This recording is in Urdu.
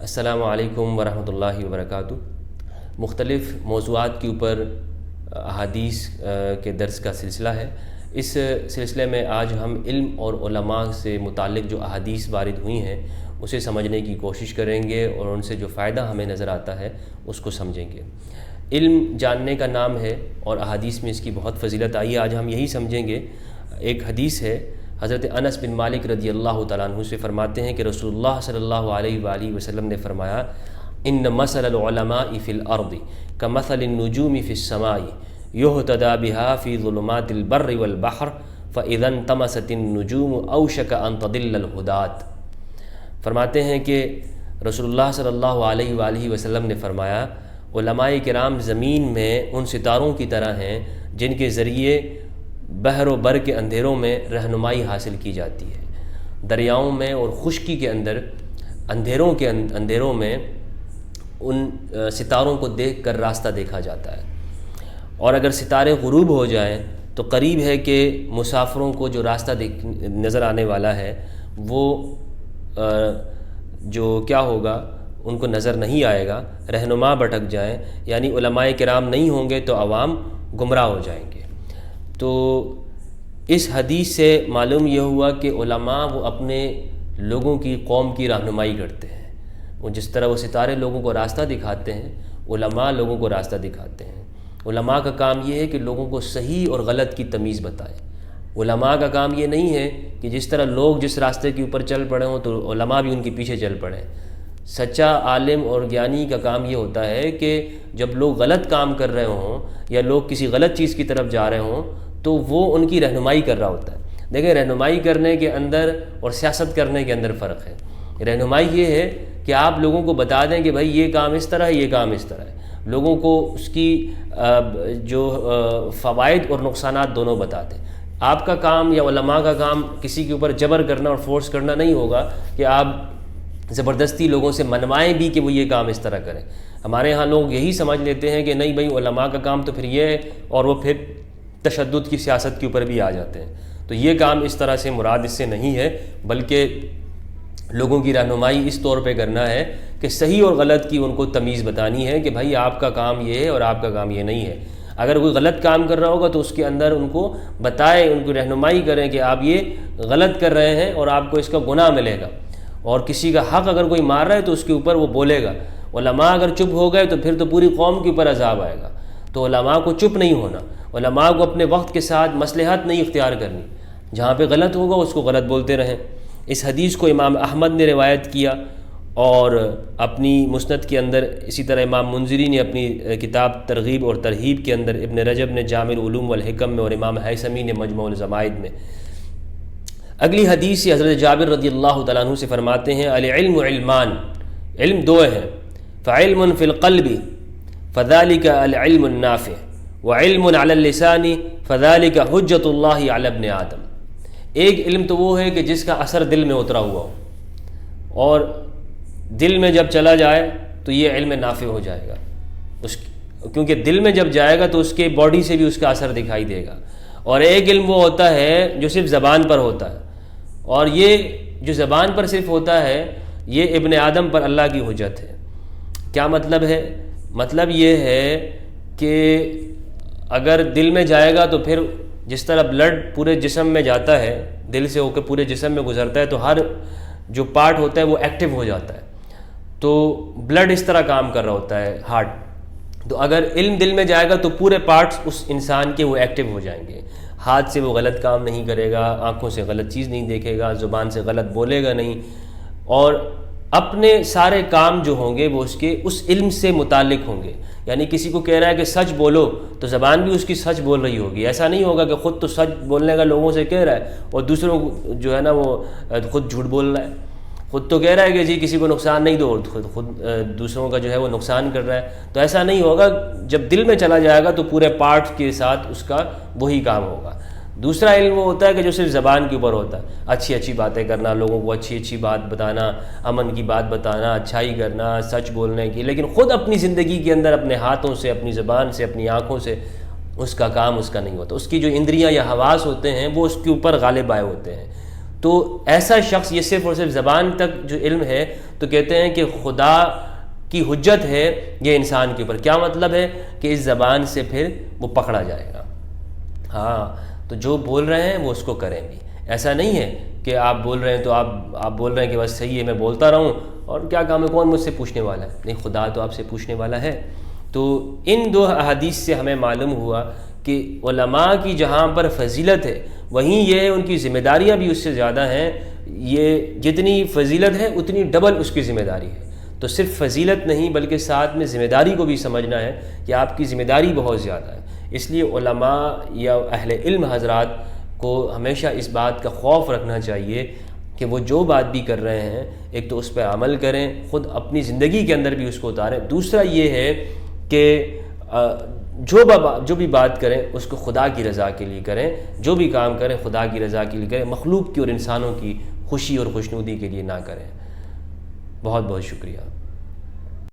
السلام علیکم ورحمۃ اللہ وبرکاتہ۔ مختلف موضوعات کے اوپر احادیث کے درس کا سلسلہ ہے۔ اس سلسلے میں آج ہم علم اور علماء سے متعلق جو احادیث وارد ہوئی ہیں اسے سمجھنے کی کوشش کریں گے اور ان سے جو فائدہ ہمیں نظر آتا ہے اس کو سمجھیں گے۔ علم جاننے کا نام ہے اور احادیث میں اس کی بہت فضیلت آئی ہے، آج ہم یہی سمجھیں گے۔ ایک حدیث ہے، حضرت انس بن مالک رضی اللہ تعالیٰ عنہ سے فرماتے ہیں کہ رسول اللہ صلی اللہ علیہ وآلہ وسلم نے فرمایا، ان مثل العلماء فی الارض کمثل النجوم فی السماء یہتدی بها فی ظلمات البر والبحر فاذا انطمست النجوم اوشک ان تضل الہداة۔ فرماتے ہیں کہ رسول اللہ صلی اللہ علیہ وآلہ وسلم نے فرمایا، علماء کرام زمین میں ان ستاروں کی طرح ہیں جن کے ذریعے بحر و بر کے اندھیروں میں رہنمائی حاصل کی جاتی ہے۔ دریاؤں میں اور خشکی کے اندر اندھیروں میں ان ستاروں کو دیکھ کر راستہ دیکھا جاتا ہے، اور اگر ستارے غروب ہو جائیں تو قریب ہے کہ مسافروں کو جو راستہ نظر آنے والا ہے وہ جو کیا ہوگا ان کو نظر نہیں آئے گا، رہنما بھٹک جائیں، یعنی علماء کرام نہیں ہوں گے تو عوام گمراہ ہو جائیں گے۔ تو اس حدیث سے معلوم یہ ہوا کہ علماء وہ اپنے لوگوں کی قوم کی رہنمائی کرتے ہیں۔ وہ جس طرح وہ ستارے لوگوں کو راستہ دکھاتے ہیں، علماء لوگوں کو راستہ دکھاتے ہیں۔ علماء کا کام یہ ہے کہ لوگوں کو صحیح اور غلط کی تمیز بتائیں۔ علماء کا کام یہ نہیں ہے کہ جس طرح لوگ جس راستے کے اوپر چل پڑے ہوں تو علماء بھی ان کے پیچھے چل پڑیں۔ سچا عالم اور گیانی کا کام یہ ہوتا ہے کہ جب لوگ غلط کام کر رہے ہوں یا لوگ کسی غلط چیز کی طرف جا رہے ہوں تو وہ ان کی رہنمائی کر رہا ہوتا ہے۔ دیکھیں، رہنمائی کرنے کے اندر اور سیاست کرنے کے اندر فرق ہے۔ رہنمائی یہ ہے کہ آپ لوگوں کو بتا دیں کہ بھائی یہ کام اس طرح ہے، یہ کام اس طرح ہے، لوگوں کو اس کی جو فوائد اور نقصانات دونوں بتا دیں۔ آپ کا کام یا علماء کا کام کسی کے اوپر جبر کرنا اور فورس کرنا نہیں ہوگا کہ آپ زبردستی لوگوں سے منوائیں بھی کہ وہ یہ کام اس طرح کریں۔ ہمارے ہاں لوگ یہی سمجھ لیتے ہیں کہ نہیں بھائی علماء کا کام تو پھر یہ ہے، اور وہ پھر تشدد کی سیاست کے اوپر بھی آ جاتے ہیں۔ تو یہ کام اس طرح سے مراد اس سے نہیں ہے، بلکہ لوگوں کی رہنمائی اس طور پہ کرنا ہے کہ صحیح اور غلط کی ان کو تمیز بتانی ہے کہ بھائی آپ کا کام یہ ہے اور آپ کا کام یہ نہیں ہے۔ اگر کوئی غلط کام کر رہا ہوگا تو اس کے اندر ان کو بتائیں، ان کو رہنمائی کریں کہ آپ یہ غلط کر رہے ہیں اور آپ کو اس کا گناہ ملے گا، اور کسی کا حق اگر کوئی مار رہا ہے تو اس کے اوپر وہ بولے گا۔ علماء اگر چپ ہو گئے تو پھر تو پوری قوم کے اوپر عذاب آئے گا۔ تو علماء کو چپ نہیں ہونا، علماء کو اپنے وقت کے ساتھ مصلحت نہیں اختیار کرنی، جہاں پہ غلط ہوگا اس کو غلط بولتے رہیں۔ اس حدیث کو امام احمد نے روایت کیا، اور اپنی مسند کے اندر اسی طرح امام منذری نے اپنی کتاب ترغیب اور ترہیب کے اندر، ابن رجب نے جامع العلوم والحکم میں، اور امام حیثمی نے مجموع الزوائد میں۔ اگلی حدیث سے حضرت جابر رضی اللہ تعالیٰ عنہ سے فرماتے ہیں، العلم علمان، علم دو ہیں، فعلم فی القلب فذلک العلم النافع، وعلم علی اللسان فذلک حجت اللہ علی ابن آدم۔ ایک علم تو وہ ہے کہ جس کا اثر دل میں اترا ہوا ہو، اور دل میں جب چلا جائے تو یہ علم نافع ہو جائے گا، کیونکہ دل میں جب جائے گا تو اس کے باڈی سے بھی اس کا اثر دکھائی دے گا۔ اور ایک علم وہ ہوتا ہے جو صرف زبان پر ہوتا ہے، اور یہ جو زبان پر صرف ہوتا ہے یہ ابن آدم پر اللہ کی حجت ہے۔ کیا مطلب ہے؟ مطلب یہ ہے کہ اگر دل میں جائے گا تو پھر جس طرح بلڈ پورے جسم میں جاتا ہے، دل سے ہو کے پورے جسم میں گزرتا ہے، تو ہر جو پارٹ ہوتا ہے وہ ایکٹیو ہو جاتا ہے۔ تو بلڈ اس طرح کام کر رہا ہوتا ہے، ہارٹ۔ تو اگر علم دل میں جائے گا تو پورے پارٹس اس انسان کے وہ ایکٹیو ہو جائیں گے۔ ہاتھ سے وہ غلط کام نہیں کرے گا، آنکھوں سے غلط چیز نہیں دیکھے گا، زبان سے غلط بولے گا نہیں، اور اپنے سارے کام جو ہوں گے وہ اس علم سے متعلق ہوں گے۔ یعنی کسی کو کہہ رہا ہے کہ سچ بولو تو زبان بھی اس کی سچ بول رہی ہوگی۔ ایسا نہیں ہوگا کہ خود تو سچ بولنے کا لوگوں سے کہہ رہا ہے اور دوسروں کو جو ہے نا وہ خود جھوٹ بول رہا ہے۔ خود تو کہہ رہا ہے کہ جی کسی کو نقصان نہیں دو، خود دوسروں کا جو ہے وہ نقصان کر رہا ہے۔ تو ایسا نہیں ہوگا، جب دل میں چلا جائے گا تو پورے پارٹ کے ساتھ اس کا وہی کام ہوگا۔ دوسرا علم وہ ہوتا ہے کہ جو صرف زبان کے اوپر ہوتا ہے، اچھی اچھی باتیں کرنا، لوگوں کو اچھی اچھی بات بتانا، امن کی بات بتانا، اچھائی کرنا، سچ بولنے کی، لیکن خود اپنی زندگی کے اندر اپنے ہاتھوں سے، اپنی زبان سے، اپنی آنکھوں سے اس کا کام اس کا نہیں ہوتا۔ اس کی جو اندریاں یا حواس ہوتے ہیں وہ اس کے اوپر غالب آئے ہوتے ہیں۔ تو ایسا شخص یہ صرف اور صرف زبان تک جو علم ہے تو کہتے ہیں کہ خدا کی حجت ہے یہ انسان کے اوپر. کیا مطلب ہے؟ کہ اس زبان سے پھر وہ پکڑا جائے گا. ہاں تو جو بول رہے ہیں وہ اس کو کریں بھی. ایسا نہیں ہے کہ آپ بول رہے ہیں تو آپ بول رہے ہیں کہ بس صحیح ہے میں بولتا رہوں اور کیا کام ہے، کون مجھ سے پوچھنے والا ہے. نہیں، خدا تو آپ سے پوچھنے والا ہے. تو ان دو احادیث سے ہمیں معلوم ہوا کہ علماء کی جہاں پر فضیلت ہے وہیں یہ ان کی ذمہ داریاں بھی اس سے زیادہ ہیں. یہ جتنی فضیلت ہے اتنی ڈبل اس کی ذمہ داری ہے. تو صرف فضیلت نہیں بلکہ ساتھ میں ذمہ داری کو بھی سمجھنا ہے کہ آپ کی ذمہ داری بہت زیادہ ہے. اس لیے علماء یا اہل علم حضرات کو ہمیشہ اس بات کا خوف رکھنا چاہیے کہ وہ جو بات بھی کر رہے ہیں ایک تو اس پہ عمل کریں، خود اپنی زندگی کے اندر بھی اس کو اتاریں. دوسرا یہ ہے کہ جو بھی بات کریں اس کو خدا کی رضا کے لیے کریں. جو بھی کام کریں خدا کی رضا کے لیے کریں، مخلوق کی اور انسانوں کی خوشی اور خوشنودی کے لیے نہ کریں. بہت بہت شکریہ.